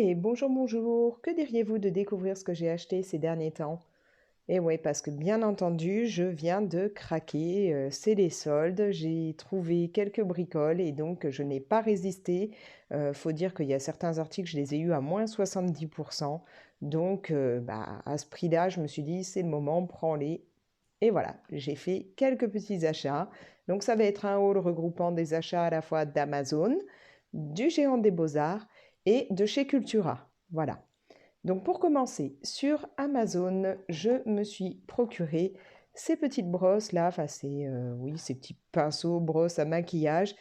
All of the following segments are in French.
Et bonjour, bonjour. Que diriez-vous de découvrir ce que j'ai acheté ces derniers temps? Eh oui, parce que bien entendu, je viens de craquer, c'est les soldes. J'ai trouvé quelques bricoles et donc je n'ai pas résisté. Faut dire qu'il y a certains articles, je les ai eus à moins 70%. Donc, bah, à ce prix-là, je me suis dit, c'est le moment, prends-les. Et voilà, j'ai fait quelques petits achats. Donc, ça va être un haul regroupant des achats à la fois d'Amazon, du Géant des Beaux-Arts et de chez Cultura. Voilà. Donc pour commencer, sur Amazon, je me suis procuré ces petites brosses là, enfin oui, ces petits pinceaux, brosses à maquillage.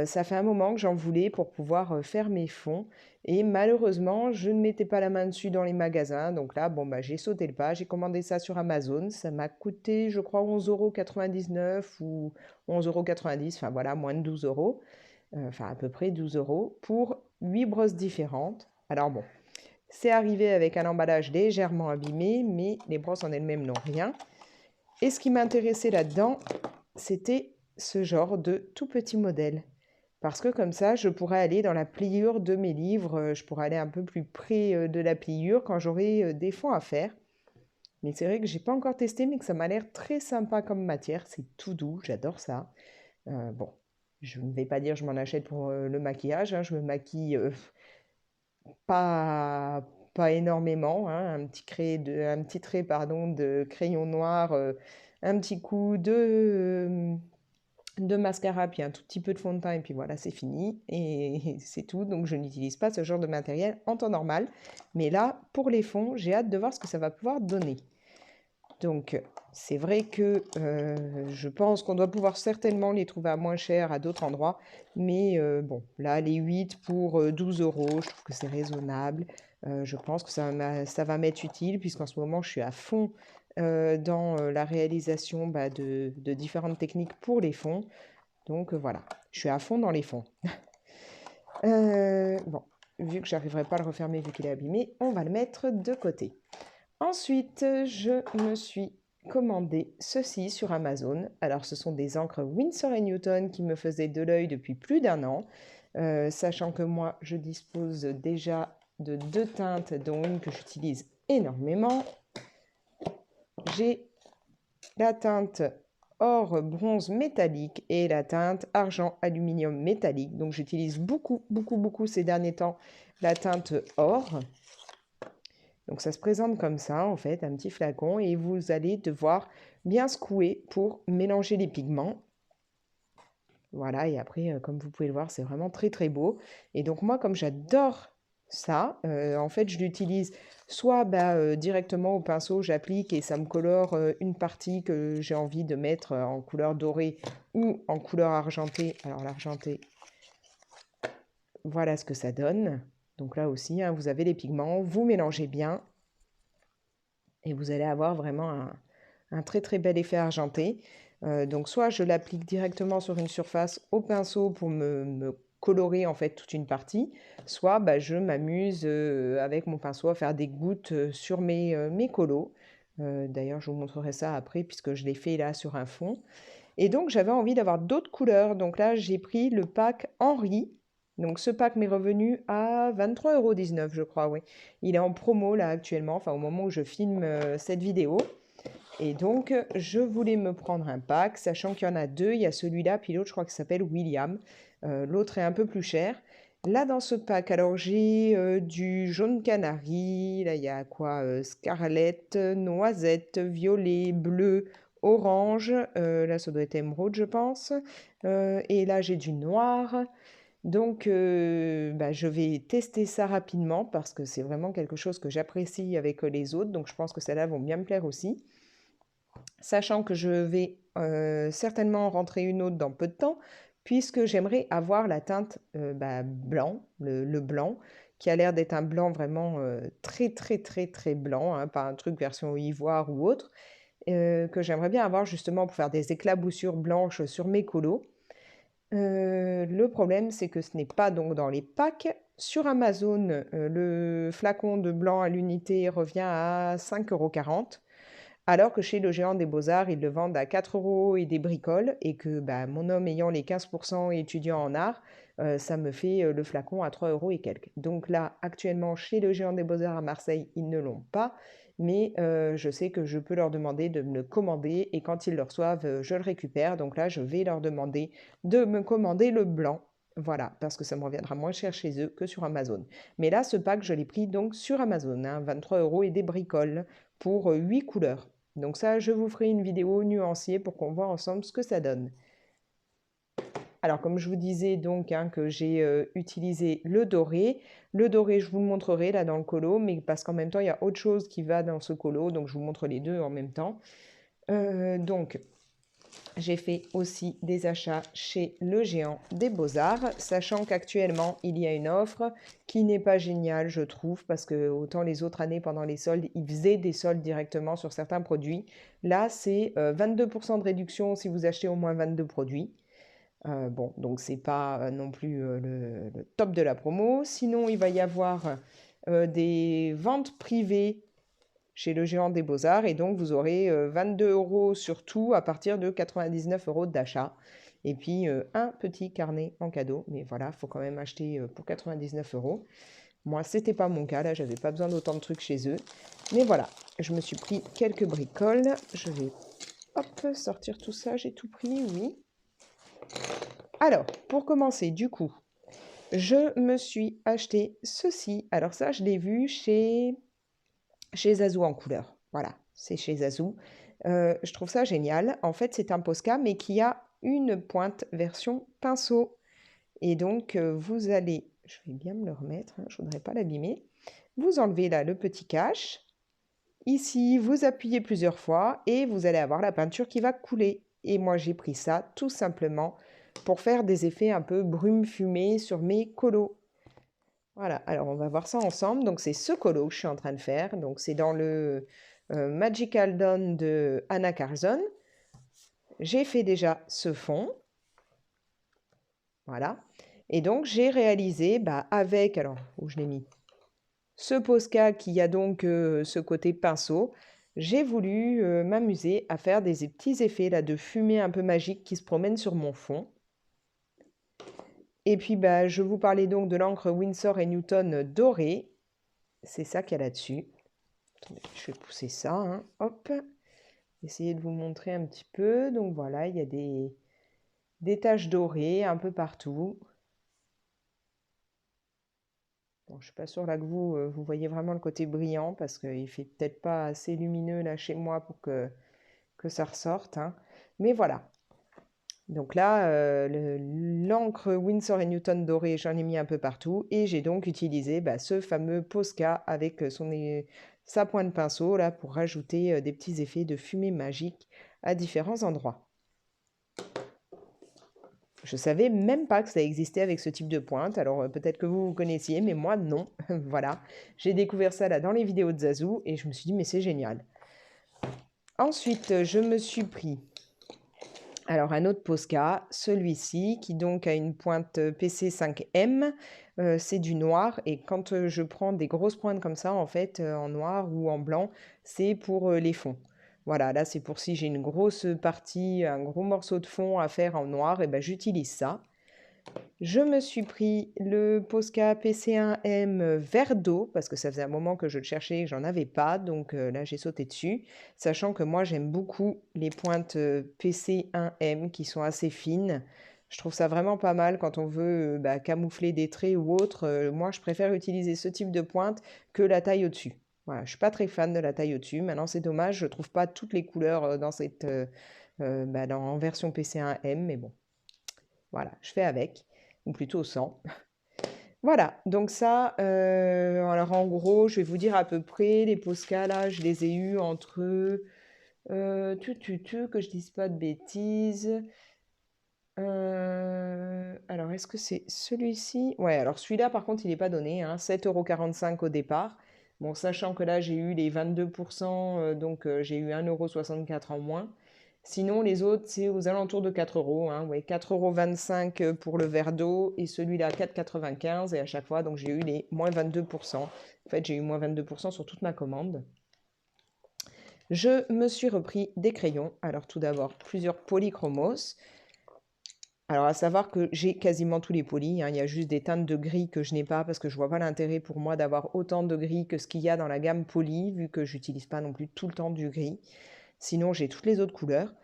Ça fait un moment que j'en voulais pour pouvoir faire mes fonds et malheureusement, je ne mettais pas la main dessus dans les magasins. Donc là, bon bah j'ai sauté le pas, j'ai commandé ça sur Amazon. Ça m'a coûté, je crois, 11,99 € ou 11,90 €, enfin voilà, moins de 12 €, enfin à peu près 12 € pour 8 brosses différentes. Alors bon. C'est arrivé avec un emballage légèrement abîmé, mais les brosses en elles-mêmes n'ont rien. Et ce qui m'intéressait là-dedans, c'était ce genre de tout petit modèle. Parce que comme ça, je pourrais aller dans la pliure de mes livres, je pourrais aller un peu plus près de la pliure quand j'aurai des fonds à faire. Mais c'est vrai que j'ai pas encore testé, mais que ça m'a l'air très sympa comme matière. C'est tout doux, j'adore ça. Bon, je ne vais pas dire que je m'en achète pour le maquillage, hein, je me maquille pas, pas énormément, hein, un petit trait pardon, de crayon noir, un petit coup de mascara, puis un tout petit peu de fond de teint, et puis voilà, c'est fini, et c'est tout. Donc je n'utilise pas ce genre de matériel en temps normal. Mais là, pour les fonds, j'ai hâte de voir ce que ça va pouvoir donner. Donc, c'est vrai que je pense qu'on doit pouvoir certainement les trouver à moins cher à d'autres endroits. Mais bon, là, les 8 pour 12 €, je trouve que c'est raisonnable. Je pense que ça va m'être utile, puisqu'en ce moment, je suis à fond dans la réalisation bah, de différentes techniques pour les fonds. Donc voilà, je suis à fond dans les fonds. Bon, vu que j'arriverai pas à le refermer vu qu'il est abîmé, on va le mettre de côté. Ensuite, je me suis commandé ceci sur Amazon. Alors, ce sont des encres Winsor& Newton qui me faisaient de l'œil depuis plus d'un an, sachant que moi, je dispose déjà de deux teintes, dont une que j'utilise énormément. J'ai la teinte or bronze métallique et la teinte argent aluminium métallique. Donc, j'utilise beaucoup, beaucoup, beaucoup ces derniers temps la teinte or. Donc ça se présente comme ça, en fait, un petit flacon, et vous allez devoir bien secouer pour mélanger les pigments. Voilà, et après, comme vous pouvez le voir, c'est vraiment très très beau. Et donc moi, comme j'adore ça, en fait, je l'utilise soit bah, directement au pinceau, j'applique et ça me colore une partie que j'ai envie de mettre en couleur dorée ou en couleur argentée. Alors l'argenté, voilà ce que ça donne. Donc là aussi, hein, vous avez les pigments, vous mélangez bien et vous allez avoir vraiment un très très bel effet argenté. Donc soit je l'applique directement sur une surface au pinceau pour me colorer en fait toute une partie, soit bah, je m'amuse avec mon pinceau à faire des gouttes sur mes colos. D'ailleurs, je vous montrerai ça après puisque je l'ai fait là sur un fond. Et donc, j'avais envie d'avoir d'autres couleurs. Donc là, j'ai pris le pack Henri. Donc ce pack m'est revenu à 23,19 €, je crois, oui. Il est en promo là actuellement, enfin au moment où je filme cette vidéo. Et donc, je voulais me prendre un pack, sachant qu'il y en a deux. Il y a celui-là, puis l'autre, je crois qu'il s'appelle William. L'autre est un peu plus cher. Là, dans ce pack, alors j'ai du jaune canari. Là, il y a quoi? Scarlett, noisette, violet, bleu, orange. Là, ça doit être émeraude, je pense. Et là, j'ai du noir. Donc, bah, je vais tester ça rapidement parce que c'est vraiment quelque chose que j'apprécie avec les autres. Donc, je pense que celles-là vont bien me plaire aussi. Sachant que je vais certainement en rentrer une autre dans peu de temps, puisque j'aimerais avoir la teinte bah, blanc, le blanc, qui a l'air d'être un blanc vraiment très très très très blanc, hein, pas un truc version ivoire ou autre, que j'aimerais bien avoir justement pour faire des éclaboussures blanches sur mes colos. Le problème, c'est que ce n'est pas donc dans les packs. Sur Amazon, le flacon de blanc à l'unité revient à 5,40 €. Alors que chez le Géant des Beaux-Arts, ils le vendent à 4 € et des bricoles, et que bah, mon homme ayant les 15% et étudiant en art, ça me fait le flacon à 3 € et quelques. Donc là, actuellement, chez le Géant des Beaux-Arts à Marseille, ils ne l'ont pas, mais je sais que je peux leur demander de me le commander et quand ils le reçoivent, je le récupère. Donc là, je vais leur demander de me commander le blanc. Voilà, parce que ça me reviendra moins cher chez eux que sur Amazon. Mais là, ce pack, je l'ai pris donc sur Amazon, hein, 23 € et des bricoles pour 8 couleurs. Donc ça, je vous ferai une vidéo nuanciée pour qu'on voit ensemble ce que ça donne. Alors, comme je vous disais donc hein, que j'ai utilisé le doré. Le doré, je vous le montrerai là dans le colo, mais parce qu'en même temps, il y a autre chose qui va dans ce colo, donc je vous montre les deux en même temps. Donc, j'ai fait aussi des achats chez le Géant des Beaux-Arts, sachant qu'actuellement, il y a une offre qui n'est pas géniale, je trouve, parce que autant les autres années, pendant les soldes, ils faisaient des soldes directement sur certains produits. Là, c'est 22% de réduction si vous achetez au moins 22 produits. Bon, donc c'est pas non plus le top de la promo. Sinon, il va y avoir des ventes privées chez le Géant des Beaux-Arts et donc vous aurez 22 € sur tout à partir de 99 € d'achat. Et puis un petit carnet en cadeau, mais voilà, il faut quand même acheter pour 99 €. Moi, c'était pas mon cas, là, j'avais pas besoin d'autant de trucs chez eux. Mais voilà, je me suis pris quelques bricoles. Je vais hop, sortir tout ça, j'ai tout pris, oui. Alors, pour commencer, du coup, je me suis acheté ceci. Alors ça, je l'ai vu chez Zazou en couleur. Voilà, c'est chez Zazou. Je trouve ça génial. En fait, c'est un Posca, mais qui a une pointe version pinceau. Et donc, vous allez... Je vais bien me le remettre, hein, je ne voudrais pas l'abîmer. Vous enlevez là le petit cache. Ici, vous appuyez plusieurs fois et vous allez avoir la peinture qui va couler. Et moi, j'ai pris ça tout simplement pour faire des effets un peu brume fumée sur mes colos. Voilà, alors on va voir ça ensemble. Donc c'est ce colo que je suis en train de faire. Donc c'est dans le Magical Dawn de Anna Carlson. J'ai fait déjà ce fond. Voilà. Et donc j'ai réalisé avec, alors où je l'ai mis, ce Posca qui a donc ce côté pinceau. J'ai voulu m'amuser à faire des petits effets là, de fumée un peu magique qui se promènent sur mon fond. Et puis je vous parlais donc de l'encre Winsor & Newton dorée. C'est ça qu'il y a là-dessus. Attendez, je vais pousser ça, hein. Hop. Essayer de vous montrer un petit peu. Donc voilà, il y a des taches dorées un peu partout. Bon, je ne suis pas sûre là que vous voyez vraiment le côté brillant parce qu'il ne fait peut-être pas assez lumineux là chez moi pour que ça ressorte, hein. Mais voilà. Donc là, l'encre Winsor & Newton dorée, j'en ai mis un peu partout. Et j'ai donc utilisé ce fameux Posca avec sa pointe de pinceau là, pour rajouter des petits effets de fumée magique à différents endroits. Je savais même pas que ça existait avec ce type de pointe. Alors peut-être que vous connaissiez, mais moi non. Voilà, j'ai découvert ça là dans les vidéos de Zazou et je me suis dit mais c'est génial. Ensuite, je me suis pris alors un autre Posca, celui-ci qui donc a une pointe PC5M, c'est du noir et quand je prends des grosses pointes comme ça en fait en noir ou en blanc, c'est pour les fonds. Voilà, là c'est pour si j'ai une grosse partie, un gros morceau de fond à faire en noir, et j'utilise ça. Je me suis pris le Posca PC1M vert d'eau, parce que ça faisait un moment que je le cherchais et que j'en avais pas, donc là j'ai sauté dessus. Sachant que moi j'aime beaucoup les pointes PC1M qui sont assez fines. Je trouve ça vraiment pas mal quand on veut camoufler des traits ou autre. Moi je préfère utiliser ce type de pointe que la taille au-dessus. Voilà, je suis pas très fan de la taille au-dessus. Maintenant c'est dommage, je trouve pas toutes les couleurs dans cette en version PC1M, mais bon, voilà, je fais avec ou plutôt sans. Voilà, donc ça, alors en gros, je vais vous dire à peu près, les Posca, là, je les ai eus entre, que je dise pas de bêtises. Alors, est-ce que c'est celui-ci? Ouais, alors celui-là, par contre, il n'est pas donné, hein, 7,45 € au départ. Bon, sachant que là, j'ai eu les 22%, donc j'ai eu 1,64 € en moins. Sinon, les autres, c'est aux alentours de 4 €, hein, ouais, 4,25 € pour le verre d'eau et celui-là 4,95 € et à chaque fois, donc j'ai eu les moins 22%. En fait, j'ai eu moins 22% sur toute ma commande. Je me suis repris des crayons. Alors tout d'abord, plusieurs polychromos. Alors, à savoir que j'ai quasiment tous les polis, hein. Il y a juste des teintes de gris que je n'ai pas parce que je vois pas l'intérêt pour moi d'avoir autant de gris que ce qu'il y a dans la gamme poli, vu que j'utilise pas non plus tout le temps du gris. Sinon, j'ai toutes les autres couleurs.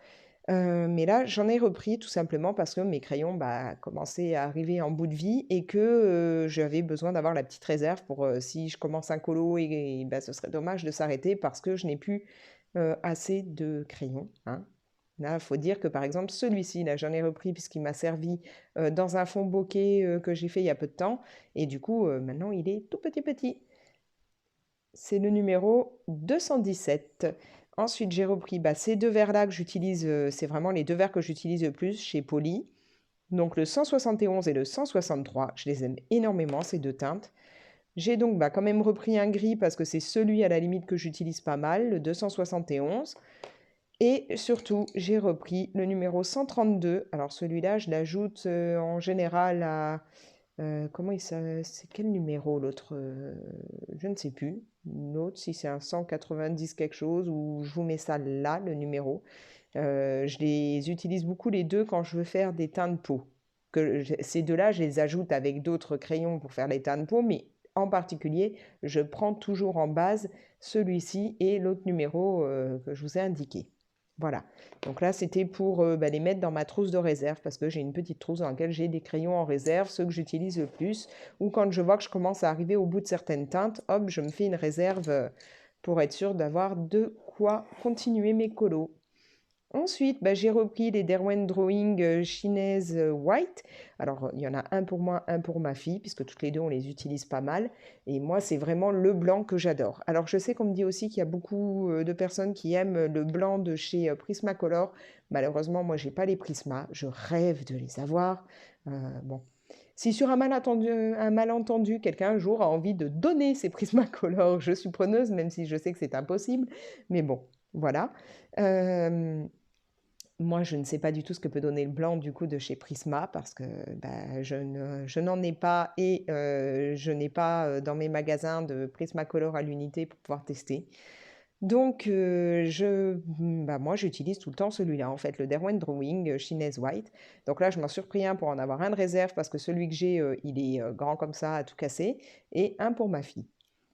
Mais là, j'en ai repris tout simplement parce que mes crayons, bah, commençaient à arriver en bout de vie et que, j'avais besoin d'avoir la petite réserve pour, si je commence un colo et bah, ce serait dommage de s'arrêter parce que je n'ai plus, assez de crayons, hein. Là, il faut dire que, par exemple, celui-ci, là, j'en ai repris puisqu'il m'a servi, dans un fond bokeh, que j'ai fait il y a peu de temps et du coup, maintenant il est tout petit, petit. C'est le numéro 217. Ensuite, j'ai repris bah, ces deux verres-là que j'utilise, c'est vraiment les deux verres que j'utilise le plus chez Poly. Donc le 171 et le 163, je les aime énormément, ces deux teintes. J'ai donc bah, quand même repris un gris parce que c'est celui à la limite que j'utilise pas mal, le 271. Et surtout, j'ai repris le numéro 132. Alors celui-là, je l'ajoute en général à... comment c'est quel numéro l'autre? Je ne sais plus. L'autre, si c'est un 190 quelque chose, ou je vous mets ça là, le numéro. Je les utilise beaucoup les deux quand je veux faire des teints de peau. Ces deux-là, je les ajoute avec d'autres crayons pour faire les teints de peau, mais en particulier, je prends toujours en base celui-ci et l'autre numéro que je vous ai indiqué. Voilà. Donc là, c'était pour bah, les mettre dans ma trousse de réserve parce que j'ai une petite trousse dans laquelle j'ai des crayons en réserve, ceux que j'utilise le plus. Ou quand je vois que je commence à arriver au bout de certaines teintes, hop, je me fais une réserve pour être sûr d'avoir de quoi continuer mes colos. Ensuite, bah, j'ai repris les Derwent Drawing Chinese White. Alors, il y en a un pour moi, un pour ma fille, puisque toutes les deux, on les utilise pas mal. Et moi, c'est vraiment le blanc que j'adore. Alors, je sais qu'on me dit aussi qu'il y a beaucoup de personnes qui aiment le blanc de chez Prismacolor. Malheureusement, moi, j'ai pas les Prisma. Je rêve de les avoir. Bon. Si sur un malentendu, quelqu'un un jour a envie de donner ses Prismacolor, je suis preneuse, même si je sais que c'est impossible. Mais bon, voilà. Euh, Moi, je ne sais pas du tout ce que peut donner le blanc du coup de chez Prisma parce que bah, je n'en ai pas et je n'ai pas dans mes magasins de Prismacolor à l'unité pour pouvoir tester. Donc, bah, moi, j'utilise tout le temps celui-là, en fait, le Derwent Drawing Chinese White. Donc là, je m'en suis repris un pour en avoir un de réserve parce que celui que j'ai, il est grand comme ça, à tout casser, et un pour ma fille.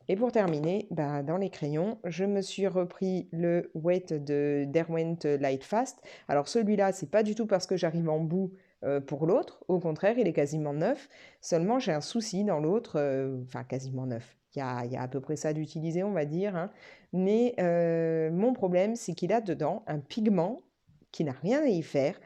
Et pour terminer, bah, dans les crayons, je me suis repris le Wet de Derwent Light Fast. Alors celui-là, c'est pas du tout parce que j'arrive en bout pour l'autre. Au contraire, il est quasiment neuf. Seulement, j'ai un souci dans l'autre, enfin quasiment neuf. Il y a à peu près ça d'utilisé, on va dire, hein. Mais mon problème, c'est qu'il a dedans un pigment qui n'a rien à y faire.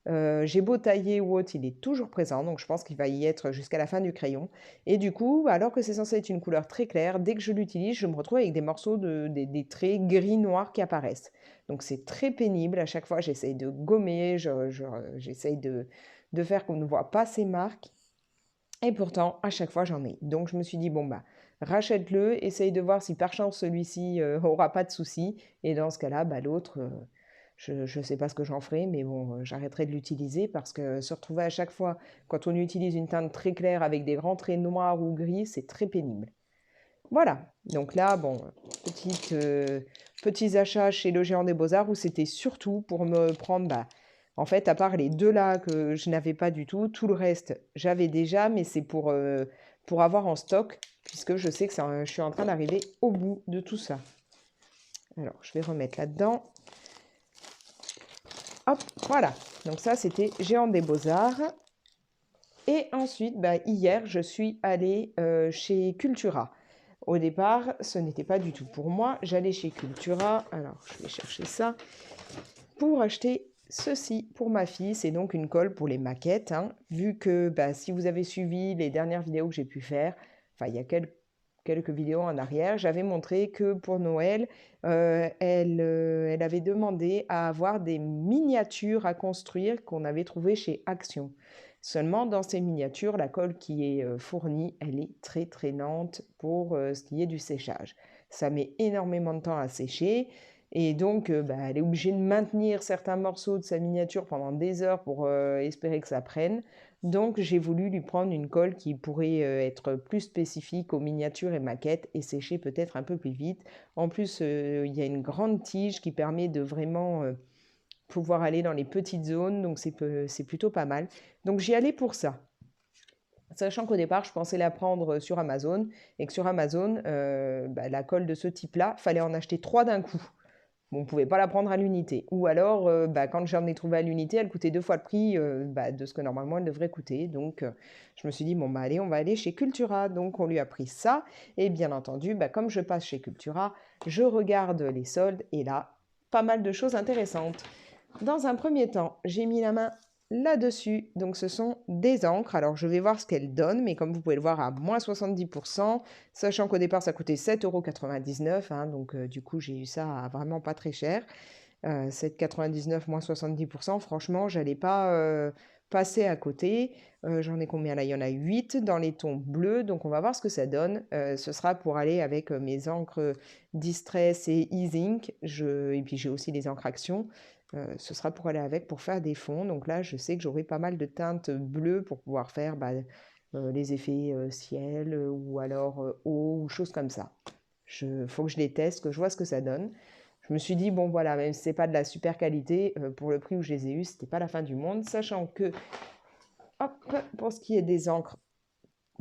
J'ai beau tailler ou autre, il est toujours présent, donc je pense qu'il va y être jusqu'à la fin du crayon. Et du coup, alors que c'est censé être une couleur très claire, dès que je l'utilise, je me retrouve avec des morceaux des traits gris-noirs qui apparaissent. Donc c'est très pénible. À chaque fois, j'essaye de gommer, j'essaye de faire qu'on ne voit pas ces marques. Et pourtant, à chaque fois, j'en ai. Donc je me suis dit, bon, bah, rachète-le, essaye de voir si par chance celui-ci aura pas de soucis. Et dans ce cas-là, bah, l'autre, je ne sais pas ce que j'en ferai, mais bon, j'arrêterai de l'utiliser parce que se retrouver à chaque fois, quand on utilise une teinte très claire avec des grands traits noirs ou gris, c'est très pénible. Voilà, donc là, bon, petits achats chez Le Géant des Beaux-Arts où c'était surtout pour me prendre, bah, en fait, à part les deux là que je n'avais pas du tout le reste, j'avais déjà, mais c'est pour avoir en stock, puisque je sais que je suis en train d'arriver au bout de tout ça. Alors, je vais remettre là-dedans. Hop, voilà. Donc ça, c'était Géant des Beaux-Arts. Et ensuite, bah, hier, je suis allée chez Cultura. Au départ, ce n'était pas du tout pour moi. J'allais chez Cultura. Alors, je vais chercher ça. Pour acheter ceci pour ma fille. C'est donc une colle pour les maquettes, hein. Vu que bah, si vous avez suivi les dernières vidéos que j'ai pu faire, enfin, il y a quelques vidéos en arrière, j'avais montré que pour Noël, elle avait demandé à avoir des miniatures à construire qu'on avait trouvées chez Action. Seulement, dans ces miniatures, la colle qui est fournie, elle est très très lente pour ce qui est du séchage. Ça met énormément de temps à sécher et donc bah, elle est obligée de maintenir certains morceaux de sa miniature pendant des heures pour espérer que ça prenne. Donc j'ai voulu lui prendre une colle qui pourrait être plus spécifique aux miniatures et maquettes et sécher peut-être un peu plus vite. En plus, il y a une grande tige qui permet de vraiment pouvoir aller dans les petites zones, donc c'est plutôt pas mal. Donc j'y allais pour ça. Sachant qu'au départ, je pensais la prendre sur Amazon et que sur Amazon, la colle de ce type-là, fallait en acheter 3 d'un coup. Bon, on ne pouvait pas la prendre à l'unité. Ou alors, quand j'en ai trouvé à l'unité, elle coûtait 2 fois le prix de ce que normalement elle devrait coûter. Donc, je me suis dit, bon, allez, on va aller chez Cultura. Donc, on lui a pris ça. Et bien entendu, comme je passe chez Cultura, je regarde les soldes. Et là, pas mal de choses intéressantes. Dans un premier temps, j'ai mis la main là-dessus. Donc, ce sont des encres. Alors, je vais voir ce qu'elles donnent, mais comme vous pouvez le voir, à moins 70%, sachant qu'au départ, ça coûtait 7,99 €. Donc, du coup, j'ai eu ça à vraiment pas très cher. 7,99 moins 70%, franchement, j'allais pas passer à côté. J'en ai combien là? Il y en a 8 dans les tons bleus, donc on va voir ce que ça donne. Ce sera pour aller avec mes encres Distress et E-Ink. Et puis j'ai aussi les encres Action. Ce sera pour aller avec pour faire des fonds. Donc là, je sais que j'aurai pas mal de teintes bleues pour pouvoir faire les effets ciel ou alors eau ou choses comme ça. Faut que je les teste, que je vois ce que ça donne. Je me suis dit, bon voilà, même si c'est pas de la super qualité, pour le prix où je les ai eus, c'était pas la fin du monde. Sachant que, hop, pour ce qui est des encres,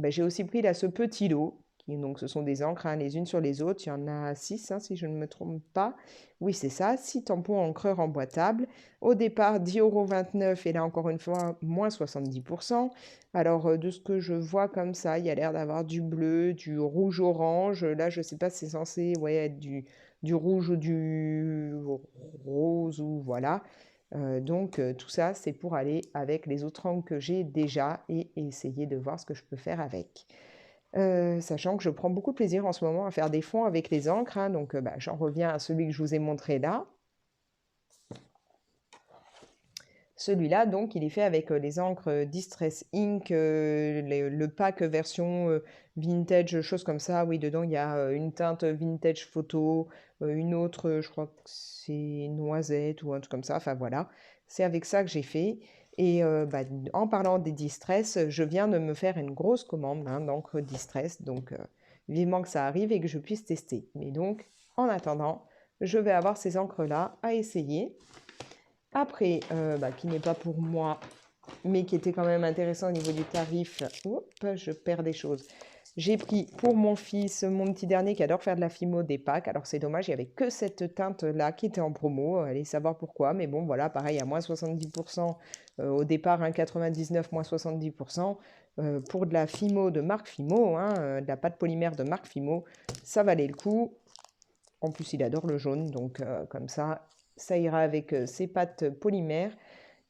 j'ai aussi pris là ce petit lot. Donc ce sont des encres les unes sur les autres. Il y en a 6, si je ne me trompe pas. Oui, c'est ça, 6 tampons encreurs emboîtables. Au départ, 10,29 € et là encore une fois, moins 70%. Alors de ce que je vois comme ça, il y a l'air d'avoir du bleu, du rouge-orange. Là, je ne sais pas si c'est censé être du rouge ou du rose ou voilà. Donc tout ça, c'est pour aller avec les autres encres que j'ai déjà et essayer de voir ce que je peux faire avec. Sachant que je prends beaucoup de plaisir en ce moment à faire des fonds avec les encres. Donc j'en reviens à celui que je vous ai montré là. Celui-là, donc, il est fait avec les encres Distress Ink, le pack version vintage, choses comme ça. Oui, dedans, il y a une teinte vintage photo, une autre, je crois que c'est noisette ou un truc comme ça. Enfin, voilà. C'est avec ça que j'ai fait. Et en parlant des Distress, je viens de me faire une grosse commande d'encre Distress. Donc, vivement que ça arrive et que je puisse tester. Mais donc, en attendant, je vais avoir ces encres-là à essayer. Après, qui n'est pas pour moi, mais qui était quand même intéressant au niveau du tarif. Hop, je perds des choses. J'ai pris pour mon fils, mon petit dernier qui adore faire de la fimo, des packs. Alors c'est dommage, il n'y avait que cette teinte-là qui était en promo. Allez savoir pourquoi. Mais bon, voilà, pareil, à moins 70%. Au départ, 99, moins 70%. Pour de la fimo de marque Fimo, de la pâte polymère de marque Fimo, ça valait le coup. En plus, il adore le jaune, donc comme ça ira avec ses pâtes polymères.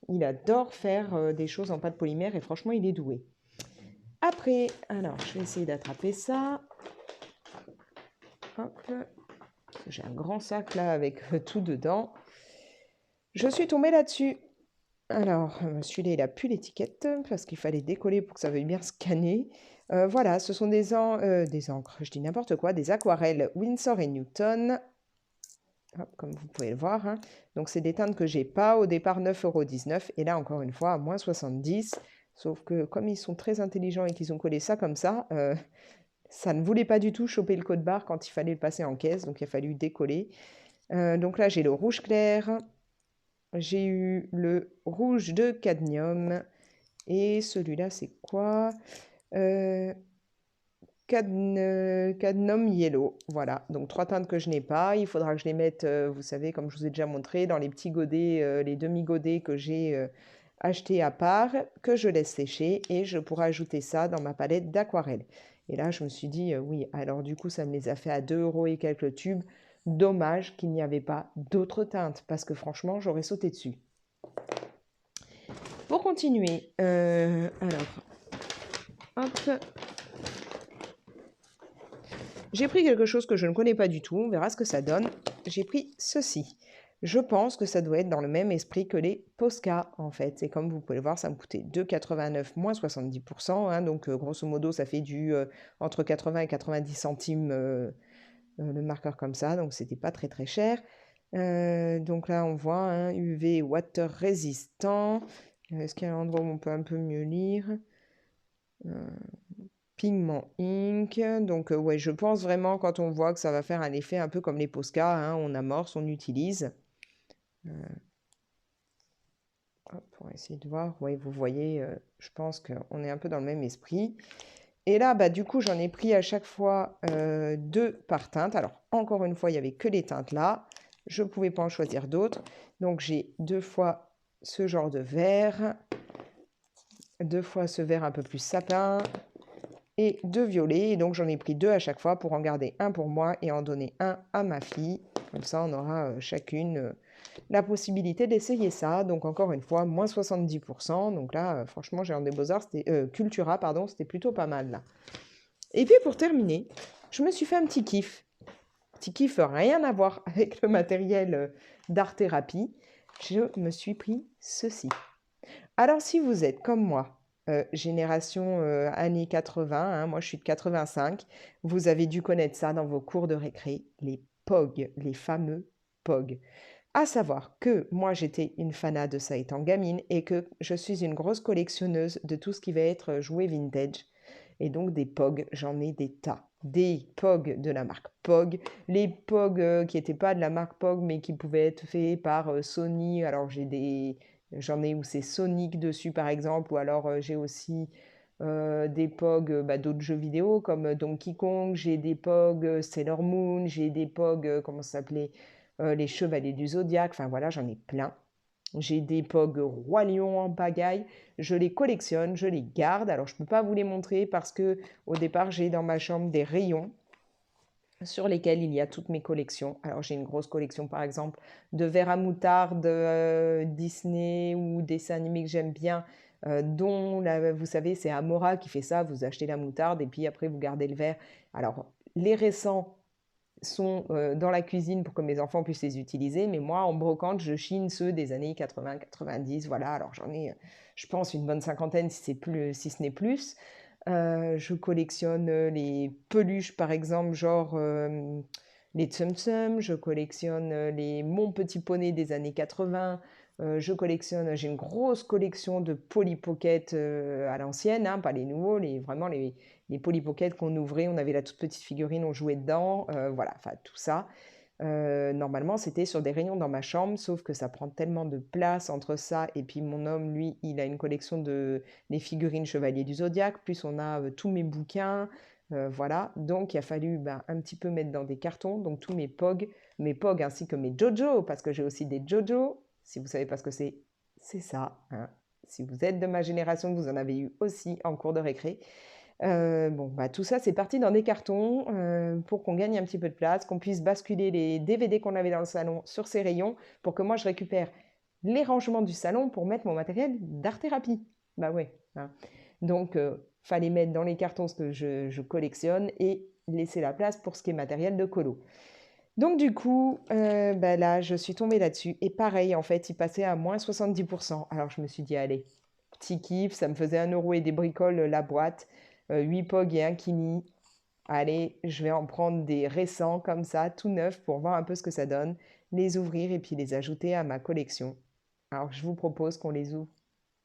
Il adore faire des choses en pâte polymère et franchement, il est doué. Après, alors, je vais essayer d'attraper ça. Hop. J'ai un grand sac là avec tout dedans. Je suis tombée là-dessus. Alors, celui-là, il n'a plus l'étiquette parce qu'il fallait décoller pour que ça veuille bien scanner. Voilà, ce sont des encres, je dis n'importe quoi, des aquarelles Winsor & Newton. Hop, comme vous pouvez le voir. Donc, c'est des teintes que j'ai pas. Au départ, 9,19 € et là, encore une fois, à moins 70. Sauf que comme ils sont très intelligents et qu'ils ont collé ça comme ça ne voulait pas du tout choper le code barre quand il fallait le passer en caisse. Donc, il a fallu décoller. Donc là, j'ai le rouge clair. J'ai eu le rouge de cadmium. Et celui-là, c'est quoi Cadmium Yellow, voilà, donc 3 teintes que je n'ai pas, il faudra que je les mette, vous savez, comme je vous ai déjà montré, dans les petits godets, les demi-godets que j'ai achetés à part, que je laisse sécher et je pourrai ajouter ça dans ma palette d'aquarelle. Et là, je me suis dit, oui, alors du coup, ça me les a fait à 2 € et quelques tubes. Dommage qu'il n'y avait pas d'autres teintes, parce que franchement, j'aurais sauté dessus. Pour continuer, alors, hop. J'ai pris quelque chose que je ne connais pas du tout, on verra ce que ça donne. J'ai pris ceci. Je pense que ça doit être dans le même esprit que les Posca, en fait. Et comme vous pouvez le voir, ça me coûtait 2,89 moins 70%. Donc, grosso modo, ça fait entre 80 et 90 centimes le marqueur comme ça. Donc, c'était pas très, très cher. Donc là, on voit UV water résistant. Est-ce qu'il y a un endroit où on peut un peu mieux lire Pigment Ink. Donc, ouais, je pense vraiment quand on voit que ça va faire un effet un peu comme les Posca, on amorce, on utilise. Hop, on va essayer de voir. Oui, vous voyez, je pense qu'on est un peu dans le même esprit. Et là, bah, du coup, j'en ai pris à chaque fois 2 par teinte. Alors, encore une fois, il n'y avait que les teintes là. Je ne pouvais pas en choisir d'autres. Donc, j'ai 2 fois ce genre de vert, 2 fois ce vert un peu plus sapin et 2 violets. Et donc, j'en ai pris 2 à chaque fois pour en garder un pour moi et en donner un à ma fille. Comme ça, on aura chacune la possibilité d'essayer ça. Donc, encore une fois, moins 70%. Donc là, franchement, j'ai en des Beaux-Arts, Cultura, pardon, c'était plutôt pas mal là. Et puis pour terminer, je me suis fait un petit kiff. Petit kiff, rien à voir avec le matériel d'art-thérapie. Je me suis pris ceci. Alors si vous êtes comme moi, génération années 80, hein, moi je suis de 85, vous avez dû connaître ça dans vos cours de récré, les POG, les fameux POG. À savoir que moi j'étais une fanat de ça étant gamine et que je suis une grosse collectionneuse de tout ce qui va être jouet vintage. Et donc des POG, j'en ai des tas. Des POG de la marque POG, les POG qui n'étaient pas de la marque POG mais qui pouvaient être faits par Sony. Alors j'en ai où c'est Sonic dessus par exemple, ou alors j'ai aussi des POG d'autres jeux vidéo comme Donkey Kong, j'ai des POG Sailor Moon, j'ai des POG, comment ça s'appelait, les Chevaliers du Zodiaque, enfin voilà, j'en ai plein. J'ai des POG Roi Lion en pagaille, je les collectionne, je les garde. Alors je ne peux pas vous les montrer parce que au départ j'ai dans ma chambre des rayons sur lesquels il y a toutes mes collections. Alors j'ai une grosse collection par exemple de verres à moutarde Disney ou dessins animés que j'aime bien, dont vous savez c'est Amora qui fait ça, vous achetez la moutarde et puis après vous gardez le verre. Alors les récents sont dans la cuisine pour que mes enfants puissent les utiliser, mais moi, en brocante, je chine ceux des années 80-90, voilà, alors j'en ai, je pense, une bonne cinquantaine si ce n'est plus. Je collectionne les peluches, par exemple, genre les Tsum Tsum, je collectionne les Mon Petit Poney des années 80, j'ai une grosse collection de Polly Pocket à l'ancienne, hein, pas les nouveaux, vraiment les Polly Pocket qu'on ouvrait, on avait la toute petite figurine, on jouait dedans, voilà, enfin tout ça. Normalement, c'était sur des rayons dans ma chambre, sauf que ça prend tellement de place entre ça et puis mon homme, lui, il a une collection de les figurines Chevaliers du Zodiaque, plus on a tous mes bouquins, voilà. Donc il a fallu un petit peu mettre dans des cartons, donc tous mes POG ainsi que mes JoJo, parce que j'ai aussi des JoJo. Si vous savez pas ce que c'est ça, hein. Si vous êtes de ma génération, vous en avez eu aussi en cours de récré. Bon, tout ça, c'est parti dans des cartons pour qu'on gagne un petit peu de place, qu'on puisse basculer les DVD qu'on avait dans le salon sur ces rayons pour que moi, je récupère les rangements du salon pour mettre mon matériel d'art-thérapie. Bah ouais, hein. Donc, fallait mettre dans les cartons ce que je collectionne et laisser la place pour ce qui est matériel de colo. Donc du coup, là, je suis tombée là-dessus. Et pareil, en fait, il passait à moins 70%. Alors je me suis dit, allez, petit kiff, ça me faisait 1 € et des bricoles la boîte, 8 POG et un Kini. Allez, je vais en prendre des récents comme ça, tout neufs, pour voir un peu ce que ça donne, les ouvrir et puis les ajouter à ma collection. Alors je vous propose qu'on les ouvre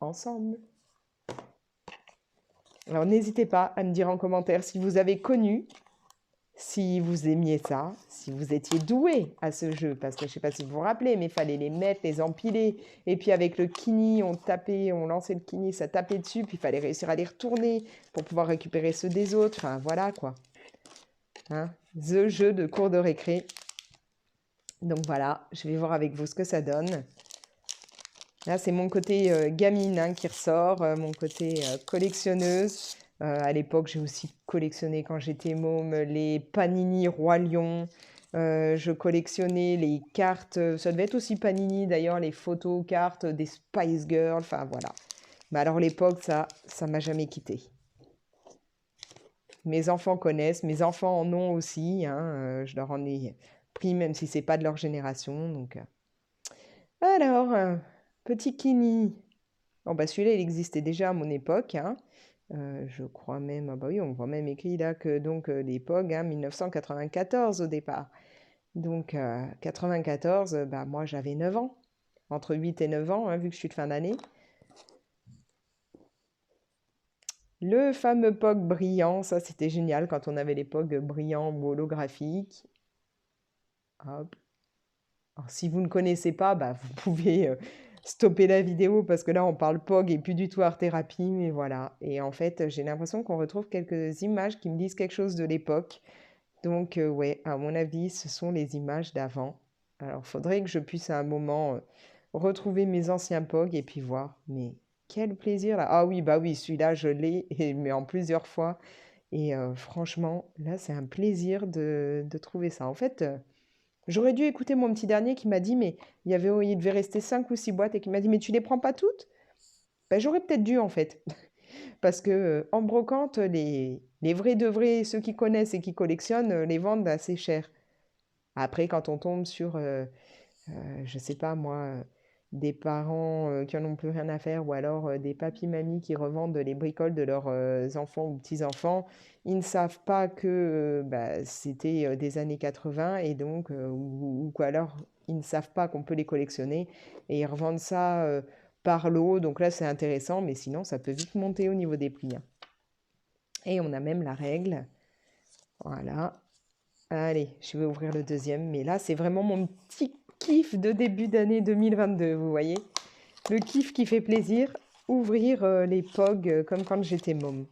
ensemble. Alors n'hésitez pas à me dire en commentaire si vous avez connu, si vous aimiez ça, si vous étiez doué à ce jeu, parce que je ne sais pas si vous vous rappelez, mais il fallait les mettre, les empiler, et puis avec le kini, on lançait le kini, ça tapait dessus, puis il fallait réussir à les retourner pour pouvoir récupérer ceux des autres, enfin voilà quoi. Hein, the jeu de cours de récré. Donc voilà, je vais voir avec vous ce que ça donne. Là, c'est mon côté gamine hein, qui ressort, mon côté collectionneuse. À l'époque, j'ai aussi collectionné, quand j'étais môme, les Panini Roi Lion. Je collectionnais les cartes, ça devait être aussi Panini d'ailleurs, les photos, cartes des Spice Girls, enfin voilà. Mais alors l'époque, ça m'a jamais quitté. Mes enfants connaissent, mes enfants en ont aussi, hein, je leur en ai pris même si c'est pas de leur génération. Donc, alors, petit Kini. Bon, celui-là, il existait déjà à mon époque, hein. Je crois même, ah bah oui, on voit même écrit là que donc les POG, hein, 1994 au départ. Donc 94, moi j'avais 9 ans, entre 8 et 9 ans, hein, vu que je suis de fin d'année. Le fameux POG brillant, ça c'était génial quand on avait les POG brillants ou holographiques. Hop. Alors, si vous ne connaissez pas, vous pouvez stopper la vidéo parce que là, on parle POG et plus du tout art-thérapie, mais voilà. Et en fait, j'ai l'impression qu'on retrouve quelques images qui me disent quelque chose de l'époque. Donc, ouais, à mon avis, ce sont les images d'avant. Alors, faudrait que je puisse à un moment retrouver mes anciens POG et puis voir. Mais quel plaisir là! Ah oui, bah oui, celui-là, je l'ai, mais en plusieurs fois. Et franchement, là, c'est un plaisir de trouver ça. En fait, j'aurais dû écouter mon petit dernier qui m'a dit, mais il devait rester 5 ou 6 boîtes et qui m'a dit, mais tu les prends pas toutes? Ben, j'aurais peut-être dû en fait. Parce que en brocante, les vrais de vrais, ceux qui connaissent et qui collectionnent, les vendent assez cher. Après, quand on tombe sur je sais pas moi, des parents qui en ont plus rien à faire, ou alors des papis-mamies qui revendent les bricoles de leurs enfants ou petits-enfants, ils ne savent pas que bah, c'était des années 80 et donc, ou quoi alors, ils ne savent pas qu'on peut les collectionner et ils revendent ça par lot. Donc là, c'est intéressant, mais sinon, ça peut vite monter au niveau des prix, hein. Et on a même la règle. Voilà. Allez, je vais ouvrir le deuxième, mais là, c'est vraiment mon petit kiff de début d'année 2022, vous voyez? Le kiff qui fait plaisir, ouvrir les POG comme quand j'étais môme.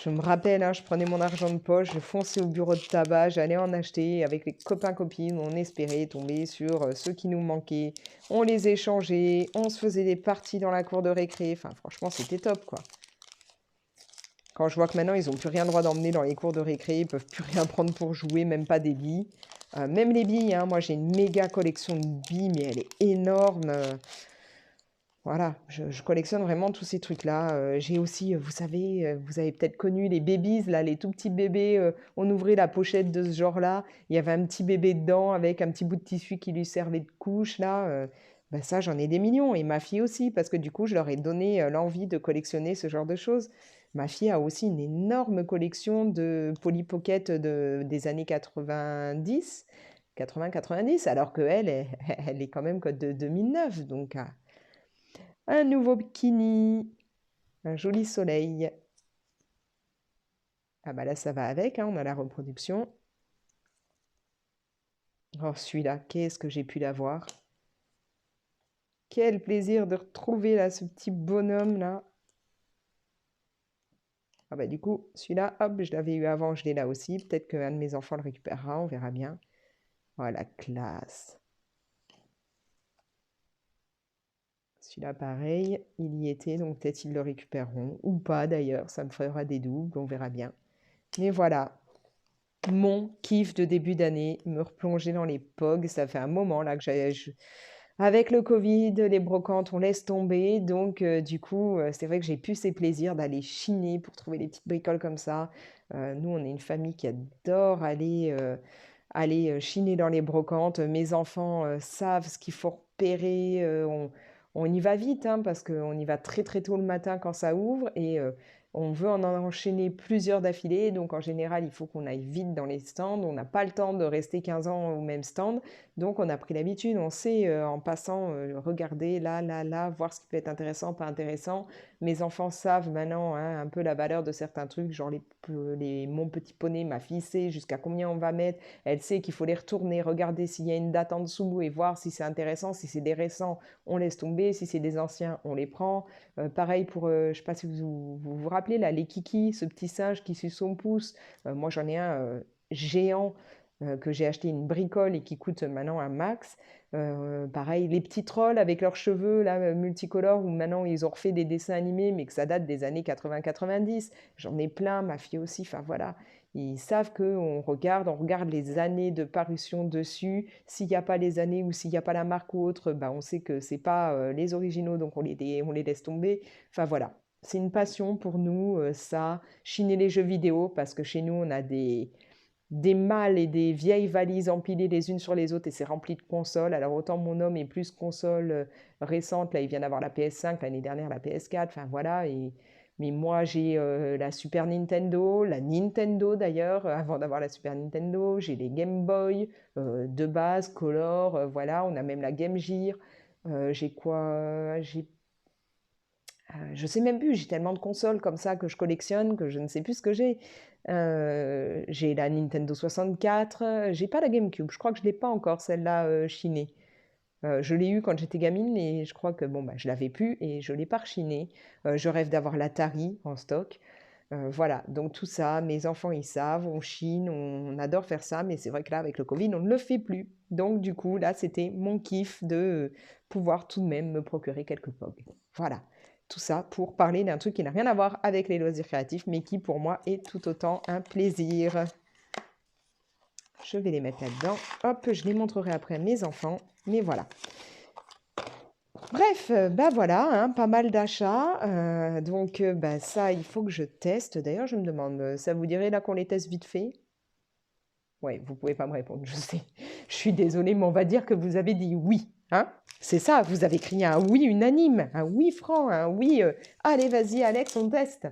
Je me rappelle, hein, je prenais mon argent de poche, je fonçais au bureau de tabac, j'allais en acheter avec les copains-copines, on espérait tomber sur ceux qui nous manquaient, on les échangeait, on se faisait des parties dans la cour de récré, enfin franchement c'était top quoi. Quand je vois que maintenant, ils n'ont plus rien le droit d'emmener dans les cours de récré, ils peuvent plus rien prendre pour jouer, même pas des billes. Même les billes, hein, moi j'ai une méga collection de billes, mais elle est énorme. Voilà, je collectionne vraiment tous ces trucs-là. J'ai aussi, vous savez, vous avez peut-être connu les babies, là, les tout petits bébés. On ouvrait la pochette de ce genre-là. Il y avait un petit bébé dedans avec un petit bout de tissu qui lui servait de couche, là. Ben ça, j'en ai des millions. Et ma fille aussi, parce que du coup, je leur ai donné l'envie de collectionner ce genre de choses. Ma fille a aussi une énorme collection de Polly Pocket des années 90, 80-90, alors qu'elle, elle est quand même que de 2009. Donc, un nouveau bikini, un joli soleil. Ah bah là, ça va avec, hein, on a la reproduction. Oh, celui-là, qu'est-ce que j'ai pu l'avoir. Quel plaisir de retrouver là ce petit bonhomme là. Ah bah du coup, celui-là, hop, je l'avais eu avant, je l'ai là aussi. Peut-être qu'un de mes enfants le récupérera, on verra bien. Oh, la classe. Celui-là, pareil, il y était, donc peut-être ils le récupéreront. Ou pas d'ailleurs, ça me fera des doubles, on verra bien. Mais voilà, mon kiff de début d'année, me replonger dans les POG. Ça fait un moment là que avec le Covid, les brocantes, on laisse tomber. Donc, du coup, c'est vrai que j'ai plus ces plaisirs d'aller chiner pour trouver des petites bricoles comme ça. Nous, on est une famille qui adore aller chiner dans les brocantes. Mes enfants savent ce qu'il faut repérer. On y va vite, hein, parce qu'on y va très très tôt le matin quand ça ouvre. Et on veut en enchaîner plusieurs d'affilée. Donc, en général, il faut qu'on aille vite dans les stands. On n'a pas le temps de rester 15 ans au même stand. Donc, on a pris l'habitude, on sait en passant regarder là, là, là, voir ce qui peut être intéressant, pas intéressant. Mes enfants savent maintenant hein, un peu la valeur de certains trucs, genre mon petit poney, ma fille sait jusqu'à combien on va mettre. Elle sait qu'il faut les retourner, regarder s'il y a une date en dessous et voir si c'est intéressant. Si c'est des récents, on laisse tomber. Si c'est des anciens, on les prend. Pareil pour, je ne sais pas si vous rappelez, là, les kikis, ce petit singe qui suce son pouce. Moi, j'en ai un géant que j'ai acheté une bricole et qui coûte maintenant un max. Pareil, les petits trolls avec leurs cheveux là, multicolores, où maintenant ils ont refait des dessins animés, mais que ça date des années 80-90. J'en ai plein, ma fille aussi. Enfin voilà, ils savent qu'on regarde, on regarde les années de parution dessus. S'il n'y a pas les années ou s'il n'y a pas la marque ou autre, bah, on sait que c'est pas les originaux, donc on les laisse tomber. Enfin voilà, c'est une passion pour nous, ça, chiner les jeux vidéo, parce que chez nous, on a des malles et des vieilles valises empilées les unes sur les autres et c'est rempli de consoles. Alors autant mon homme est plus console récente, là il vient d'avoir la PS5, l'année dernière la PS4, enfin voilà. Mais moi j'ai la Super Nintendo, la Nintendo d'ailleurs, avant d'avoir la Super Nintendo, j'ai les Game Boy de base, Color, voilà, on a même la Game Gear. J'ai quoi? Je sais même plus, j'ai tellement de consoles comme ça que je collectionne que je ne sais plus ce que j'ai. J'ai la Nintendo 64, j'ai pas la GameCube, je crois que je l'ai pas encore celle-là chinée. Je l'ai eu quand j'étais gamine et je crois que bon, bah, je l'avais plus et je l'ai pas rechiné. Je rêve d'avoir l'Atari en stock. Voilà, donc tout ça, mes enfants, ils savent, on chine, on adore faire ça, mais c'est vrai que là, avec le Covid, on ne le fait plus. Donc du coup, là, c'était mon kiff de pouvoir tout de même me procurer quelques POG. Voilà, tout ça pour parler d'un truc qui n'a rien à voir avec les loisirs créatifs, mais qui pour moi est tout autant un plaisir. Je vais les mettre là-dedans. Hop, je les montrerai après à mes enfants, mais voilà. Bref, bah voilà, hein, pas mal d'achats. Donc, bah ça, il faut que je teste. D'ailleurs, je me demande, ça vous dirait là qu'on les teste vite fait? Ouais, vous pouvez pas me répondre, je sais. Je suis désolée, mais on va dire que vous avez dit oui, hein? C'est ça, vous avez crié un oui unanime, un oui franc, un oui, allez, vas-y, Alex, on teste,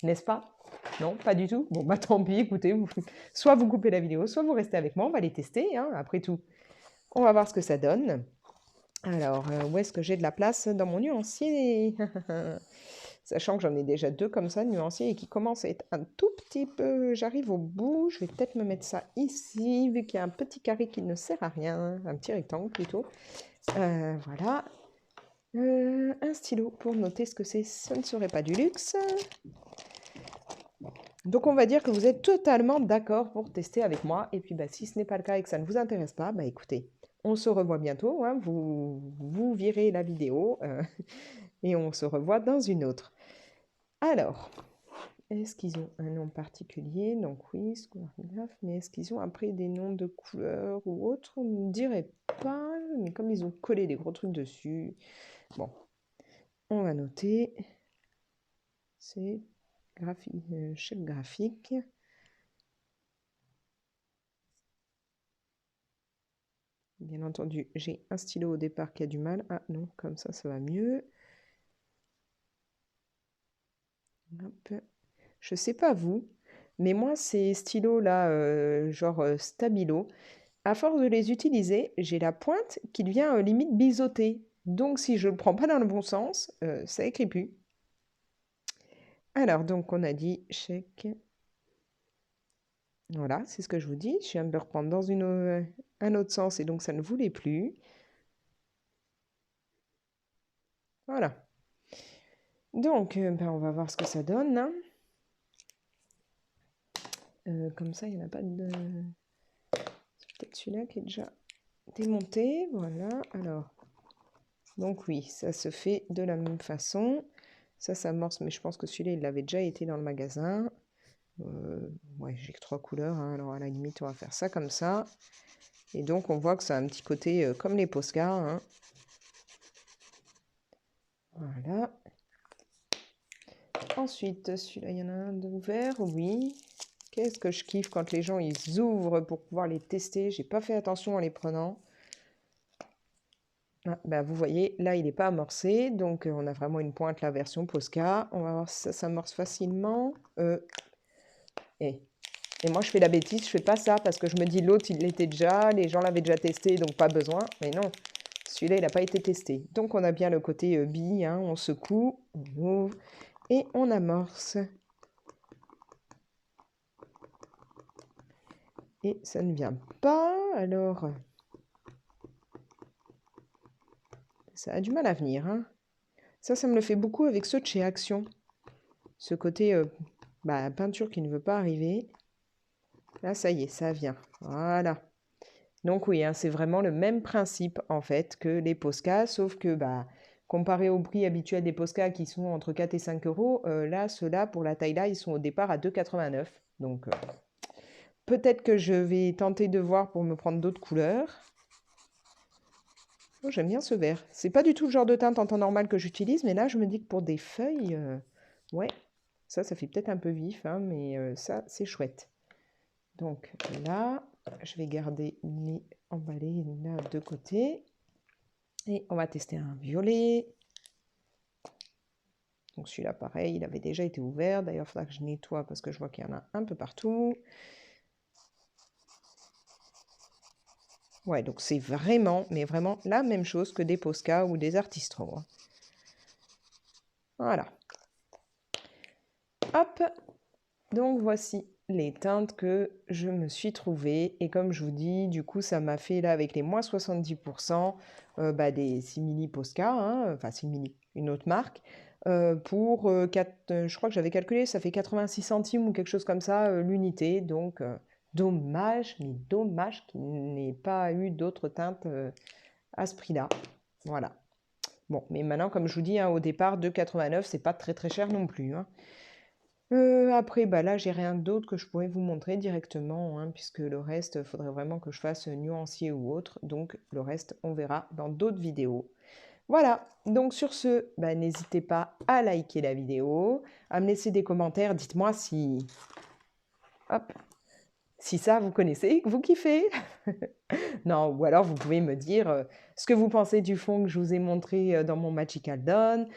n'est-ce pas? Non, pas du tout? Bon, bah tant pis, écoutez, soit vous coupez la vidéo, soit vous restez avec moi, on va les tester, hein, après tout. On va voir ce que ça donne. Alors, où est-ce que j'ai de la place dans mon nuancier? Sachant que j'en ai déjà 2 comme ça, de nuanciers, et qui commencent à être un tout petit peu... J'arrive au bout, je vais peut-être me mettre ça ici, vu qu'il y a un petit carré qui ne sert à rien, un petit rectangle plutôt. Voilà. Un stylo pour noter ce que c'est, ce ne serait pas du luxe. Donc on va dire que vous êtes totalement d'accord pour tester avec moi. Et puis bah, si ce n'est pas le cas et que ça ne vous intéresse pas, bah écoutez, on se revoit bientôt. Hein, vous virez la vidéo et on se revoit dans une autre. Alors, est-ce qu'ils ont un nom particulier? Donc oui, mais est-ce qu'ils ont après des noms de couleurs ou autres? On ne dirait pas, mais comme ils ont collé des gros trucs dessus. Bon, on va noter. C'est chèque graphique. Bien entendu, j'ai un stylo au départ qui a du mal. Ah non, comme ça va mieux. Hop. Je sais pas vous, mais moi, ces stylos-là, genre Stabilo, à force de les utiliser, j'ai la pointe qui devient limite biseautée. Donc, si je ne le prends pas dans le bon sens, ça écrit plus. Alors, donc, on a dit chèque. Voilà, c'est ce que je vous dis. Je viens de le reprendre dans un autre sens et donc ça ne voulait plus. Voilà. Donc, ben, on va voir ce que ça donne. Hein. Comme ça, il n'y en a pas de... C'est peut-être celui-là qui est déjà démonté. Voilà, alors... Donc oui, ça se fait de la même façon. Ça s'amorce, mais je pense que celui-là, il avait déjà été dans le magasin. Ouais, j'ai que 3 couleurs, hein, alors à la limite, on va faire ça comme ça. Et donc, on voit que ça a un petit côté comme les Posca. Hein. Voilà. Ensuite, celui-là, il y en a un d'ouvert, oui. Qu'est-ce que je kiffe quand les gens, ils ouvrent pour pouvoir les tester. J'ai pas fait attention en les prenant. Ah, bah, vous voyez, là, il n'est pas amorcé. Donc, on a vraiment une pointe, la version Posca. On va voir si ça s'amorce facilement. Et moi, je fais la bêtise, je fais pas ça parce que je me dis l'autre, il l'était déjà, les gens l'avaient déjà testé, donc pas besoin. Mais non, celui-là, il n'a pas été testé. Donc, on a bien le côté bille, hein, on secoue, on ouvre et on amorce. Et ça ne vient pas, alors... Ça a du mal à venir. Hein. Ça me le fait beaucoup avec ceux de chez Action. Ce côté peinture qui ne veut pas arriver. Là, ça y est, ça vient. Voilà. Donc oui, hein, c'est vraiment le même principe en fait que les Posca, sauf que comparé au prix habituel des Posca qui sont entre 4 et 5 euros, là, ceux-là, pour la taille-là, ils sont au départ à 2,89. Donc peut-être que je vais tenter de voir pour me prendre d'autres couleurs. Oh, j'aime bien ce vert. C'est pas du tout le genre de teinte en temps normal que j'utilise, mais là, je me dis que pour des feuilles, ouais, ça fait peut-être un peu vif, hein, mais ça, c'est chouette. Donc là, je vais garder les emballés là de côté. Et on va tester un violet. Donc celui-là, pareil, il avait déjà été ouvert. D'ailleurs, il faudra que je nettoie parce que je vois qu'il y en a un peu partout. Ouais, donc c'est vraiment, mais vraiment la même chose que des Posca ou des Artistro. Hein. Voilà. Hop. Donc voici les teintes que je me suis trouvées. Et comme je vous dis, du coup, ça m'a fait là avec les moins 70% des Simili Posca, hein, enfin Simili, une autre marque, pour je crois que j'avais calculé, ça fait 86 centimes ou quelque chose comme ça l'unité. Donc, dommage, mais dommage qu'il n'ait pas eu d'autres teintes à ce prix-là. Voilà. Bon, mais maintenant, comme je vous dis, hein, au départ, 2,89, c'est pas très très cher non plus, hein. Après, bah là, j'ai rien d'autre que je pourrais vous montrer directement, hein, puisque le reste, il faudrait vraiment que je fasse nuancier ou autre. Donc, le reste, on verra dans d'autres vidéos. Voilà, donc sur ce, bah, n'hésitez pas à liker la vidéo, à me laisser des commentaires. Dites-moi si, hop, si ça, vous connaissez, que vous kiffez. Non, ou alors vous pouvez me dire ce que vous pensez du fond que je vous ai montré dans mon Magical Dawn.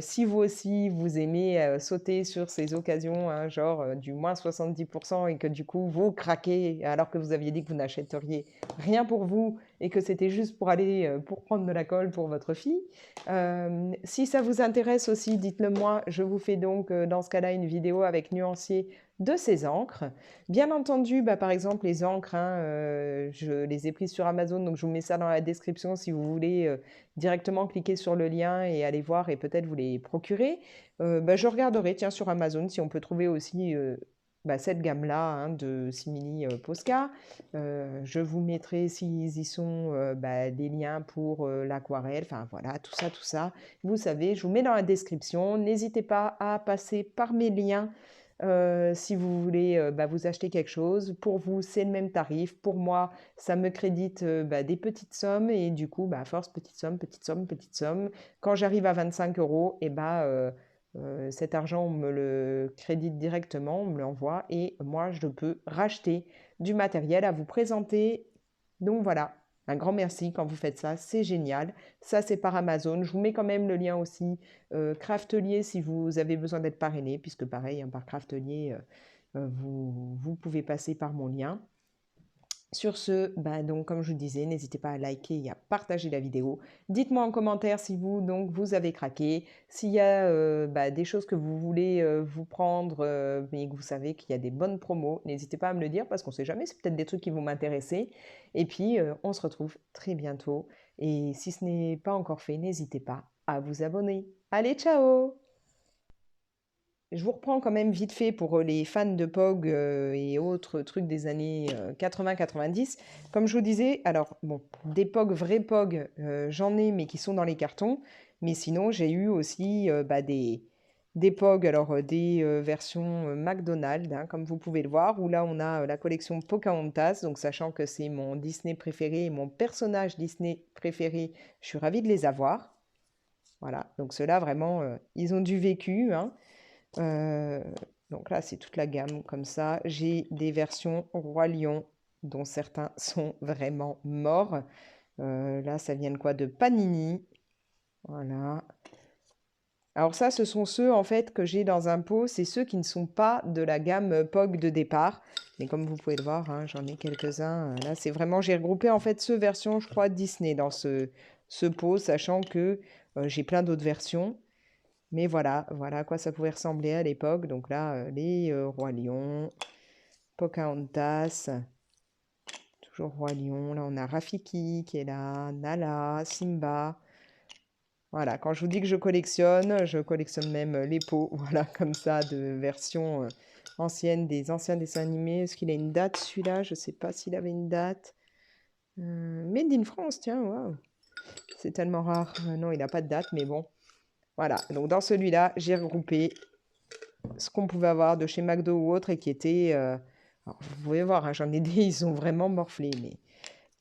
Si vous aussi, vous aimez sauter sur ces occasions, hein, genre du moins 70% et que du coup, vous craquez alors que vous aviez dit que vous n'achèteriez rien pour vous et que c'était juste pour aller pour prendre de la colle pour votre fille. Si ça vous intéresse aussi, dites-le moi. Je vous fais donc dans ce cas-là une vidéo avec nuancier de ces encres. Bien entendu, bah, par exemple, les encres, hein, je les ai prises sur Amazon, donc je vous mets ça dans la description si vous voulez directement cliquer sur le lien et aller voir et peut-être vous les procurer. Bah, je regarderai, tiens, sur Amazon si on peut trouver aussi cette gamme-là hein, de simili Posca. Je vous mettrai, s'ils y sont, des liens pour l'aquarelle, enfin voilà, tout ça, tout ça. Vous savez, je vous mets dans la description. N'hésitez pas à passer par mes liens si vous voulez vous acheter quelque chose. Pour vous, c'est le même tarif. Pour moi, ça me crédite des petites sommes et du coup, à force, petite somme, petite somme, petite somme. Quand j'arrive à 25 euros, et cet argent, on me le crédite directement, on me l'envoie et moi, je peux racheter du matériel à vous présenter. Donc voilà, un grand merci quand vous faites ça, c'est génial. Ça, c'est par Amazon. Je vous mets quand même le lien aussi Craftelier si vous avez besoin d'être parrainé, puisque pareil, hein, par Craftelier, vous pouvez passer par mon lien. Sur ce, donc, comme je vous disais, n'hésitez pas à liker et à partager la vidéo. Dites-moi en commentaire si vous, donc, vous avez craqué, s'il y a des choses que vous voulez vous prendre, mais que vous savez qu'il y a des bonnes promos. N'hésitez pas à me le dire parce qu'on ne sait jamais, c'est peut-être des trucs qui vont m'intéresser. Et puis, on se retrouve très bientôt. Et si ce n'est pas encore fait, n'hésitez pas à vous abonner. Allez, ciao! Je vous reprends quand même vite fait pour les fans de POG et autres trucs des années 80-90. Comme je vous disais, alors bon, des POG, vrais POG, j'en ai, mais qui sont dans les cartons. Mais sinon, j'ai eu aussi des POG, alors des versions McDonald's, hein, comme vous pouvez le voir, où là on a la collection Pocahontas. Donc, sachant que c'est mon Disney préféré et mon personnage Disney préféré, je suis ravie de les avoir. Voilà, donc ceux-là, vraiment, ils ont du vécu, hein. Euh, donc là, c'est toute la gamme comme ça. J'ai des versions Roi Lion, dont certains sont vraiment morts. Là, ça vient de quoi? De Panini. Voilà. Alors ça, ce sont ceux en fait que j'ai dans un pot. C'est ceux qui ne sont pas de la gamme POG de départ. Mais comme vous pouvez le voir, hein, j'en ai quelques-uns. Là, c'est vraiment, j'ai regroupé en fait ce version, je crois, Disney dans ce pot, sachant que j'ai plein d'autres versions. Mais voilà, voilà à quoi ça pouvait ressembler à l'époque. Donc là, les Rois Lions, Pocahontas, toujours Roi Lion. Là, on a Rafiki qui est là, Nala, Simba. Voilà, quand je vous dis que je collectionne même les pots, voilà, comme ça, de versions anciennes, des anciens dessins animés. Est-ce qu'il a une date, celui-là? Je ne sais pas s'il avait une date. Made in France, tiens, waouh. C'est tellement rare. Non, il n'a pas de date, mais bon. Voilà, donc dans celui-là, j'ai regroupé ce qu'on pouvait avoir de chez McDo ou autre et qui était, alors vous pouvez voir, hein, j'en ai des, ils sont vraiment morflés, mais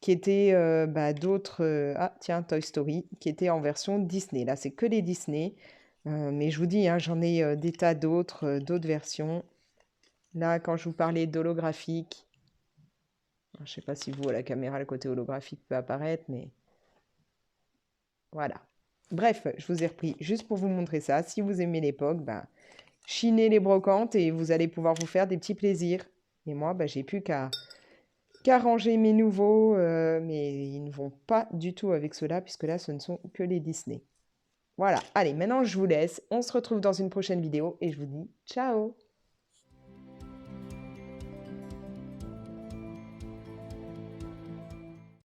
qui étaient d'autres, ah tiens, Toy Story, qui étaient en version Disney. Là, c'est que les Disney, mais je vous dis, hein, j'en ai des tas d'autres, d'autres versions. Là, quand je vous parlais d'holographique, je ne sais pas si vous, à la caméra, le côté holographique peut apparaître, mais voilà. Bref, je vous ai repris juste pour vous montrer ça. Si vous aimez l'époque, chinez les brocantes et vous allez pouvoir vous faire des petits plaisirs. Et moi, j'ai plus qu'à ranger mes nouveaux, mais ils ne vont pas du tout avec ceux-là, puisque là, ce ne sont que les Disney. Voilà, allez, maintenant je vous laisse. On se retrouve dans une prochaine vidéo et je vous dis ciao!